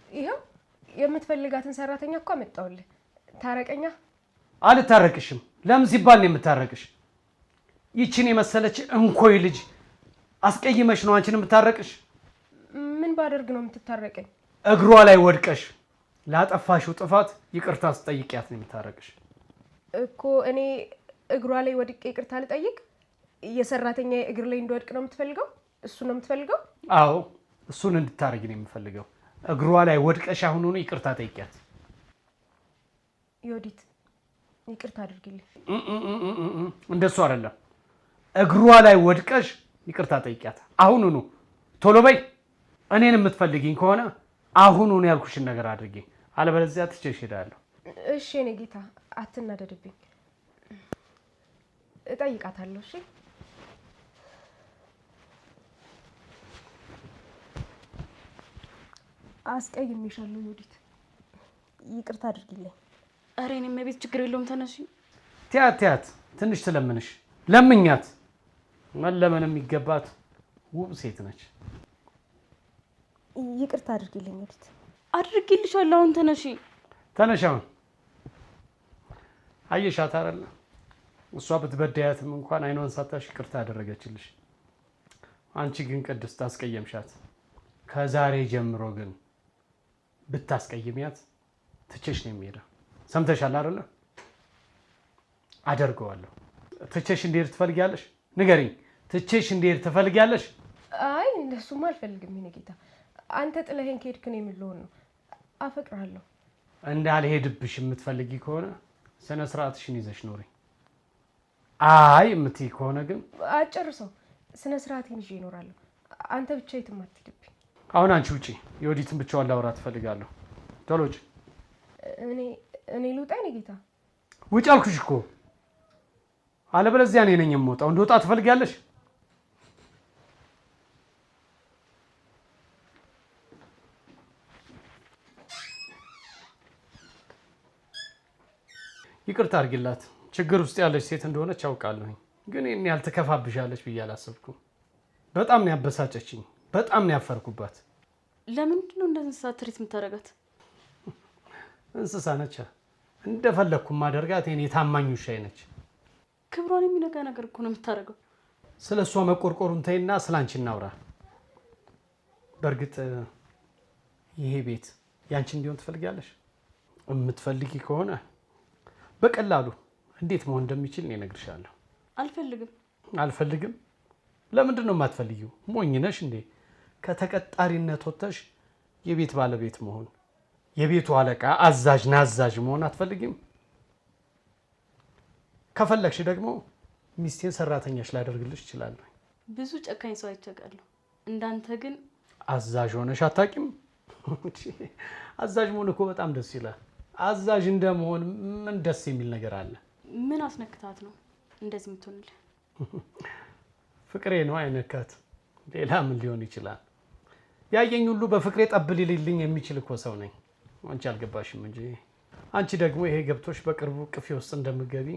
ይሄው የምትፈልጋትን ሰራተኛ እኮ አመጣውልህ። ታረቀኛ። አልታረቅሽም። ለምን ሲባል ነው የምታረቅሽ? ይቺን የመሰለች እንኮይ ልጅ አስቀይመሽ ነው አንቺን የምታረቅሽ? ምን ባደርግ ነው የምትታረቀኝ? እግሯ ላይ ወድቀሽ ላጠፋሽው ጥፋት ይቅርታ ስጠይቂያት ነው የምታረቅሽ እኮ። እኔ እግሯ ላይ ወድቄ ይቅርታ ልጠይቅ? የሰራተኛ እግር ላይ እንድወድቅ ነው የምትፈልገው? እሱ ነው የምትፈልገው? አዎ እሱን እንድታረጊ ነው የምፈልገው። እግሯ ላይ ወድቀሽ አሁኑኑ ይቅርታ ጠይቂያት። ዮዲት ይቅርታ አድርጊልኝ። እንደሱ አይደለም። እግሯ ላይ ወድቀሽ ይቅርታ ጠይቂያት አሁኑኑ። ቶሎ በይ። እኔን የምትፈልጊኝ ከሆነ አሁኑኑ ያልኩሽን ነገር አድርጊ፣ አለበለዚያ ትቼሽ እሄዳለሁ። እሺ እኔ ጌታ አትናደድብኝ። እጠይቃታለሁ። እሺ አስቀይሜሻለሁ ዮዲት፣ ይቅርታ አድርጊልኝ። ኧረ እኔም ቤት ችግር የለውም ተነሺ። ቲያት ትንሽ ትለምንሽ። ለምኛት። መለመን የሚገባት ውብ ሴት ነች። ይቅርታ አድርጊልኝ ዮዲት። አድርጊልሻለሁ። አሁን ተነሺ። ተነሻውን አየሻት አይደል? እሷ ብትበዳያትም እንኳን አይኗን ሳታሽ ይቅርታ አደረገችልሽ። አንቺ ግን ቅድስት አስቀየምሻት። ከዛሬ ጀምሮ ግን ብታስቀይሚያት ትቼሽ ነው የሚሄደው። ሰምተሻል አይደል? አደርገዋለሁ። ትቼሽ እንድሄድ ትፈልጊያለሽ? ንገሪኝ። ትቼሽ እንድሄድ ትፈልጊያለሽ? አይ እንደሱማ አልፈልግም። የእኔ ጌታ አንተ ጥለኸኝ ከሄድክ ነው የምልሆን ነው። አፈቅርሃለሁ። እንዳልሄድብሽ የምትፈልጊ ከሆነ ስነ ስርዓትሽን ይዘሽ ኖሪ። አይ የምትይ ከሆነ ግን አጨርሰው። ስነ ስርዓቴን ይዤ እኖራለሁ። አንተ ብቻ የትም አትሄድብኝ። አሁን አንቺ ውጪ። የወዲትን ብቻዋን ላውራት እፈልጋለሁ። ቶሎ ውጪ። እኔ ልውጣ? የእኔ ጌታ ውጪ አልኩሽ እኮ። አለበለዚያ እኔ ነኝ የምወጣው። እንደወጣ ትፈልጊያለሽ? ይቅርታ አድርጊላት። ችግር ውስጥ ያለች ሴት እንደሆነች አውቃለሁኝ፣ ግን እኔ ያልተከፋብሻለች ብዬ አላሰብኩም። በጣም ነው ያበሳጨችኝ። በጣም ነው ያፈርኩባት። ለምንድን ነው እንደ እንስሳ ትሪት የምታደርጋት? እንስሳ ነች። እንደፈለግኩ ማደርጋት የኔ ታማኝ ውሻዬ ነች። ክብሯን የሚነካ ነገር እኮ ነው የምታደርገው። ስለ እሷ መቆርቆሩን ተይና ስለ አንቺ እናውራ። በእርግጥ ይሄ ቤት ያንቺ እንዲሆን ትፈልጊያለሽ? የምትፈልጊ ከሆነ በቀላሉ እንዴት መሆን እንደሚችል እኔ እነግርሻለሁ። አልፈልግም። አልፈልግም? ለምንድን ነው የማትፈልጊው? ሞኝ ነሽ እንዴ? ከተቀጣሪነት ወጥተሽ የቤት ባለቤት መሆን፣ የቤቱ አለቃ፣ አዛዥ ናዛዥ መሆን አትፈልጊም? ከፈለግሽ ደግሞ ሚስቴን ሰራተኛሽ ላደርግልሽ እችላለሁ። ብዙ ጨካኝ ሰው አይቻለሁ። እንዳንተ ግን አዛዥ ሆነሽ አታውቂም? አዛዥ መሆን እኮ በጣም ደስ ይላል። አዛዥ እንደመሆን ምን ደስ የሚል ነገር አለ? ምን አስነክታት ነው እንደዚህ የምትሆንልህ? ፍቅሬ ነው አይነካት። ሌላ ምን ሊሆን ይችላል? ያየኝ ሁሉ በፍቅሬ ጠብ ሊልልኝ የሚችል እኮ ሰው ነኝ። አንቺ አልገባሽም እንጂ። አንቺ ደግሞ ይሄ ገብቶሽ በቅርቡ ቅፌ ውስጥ እንደምትገቢ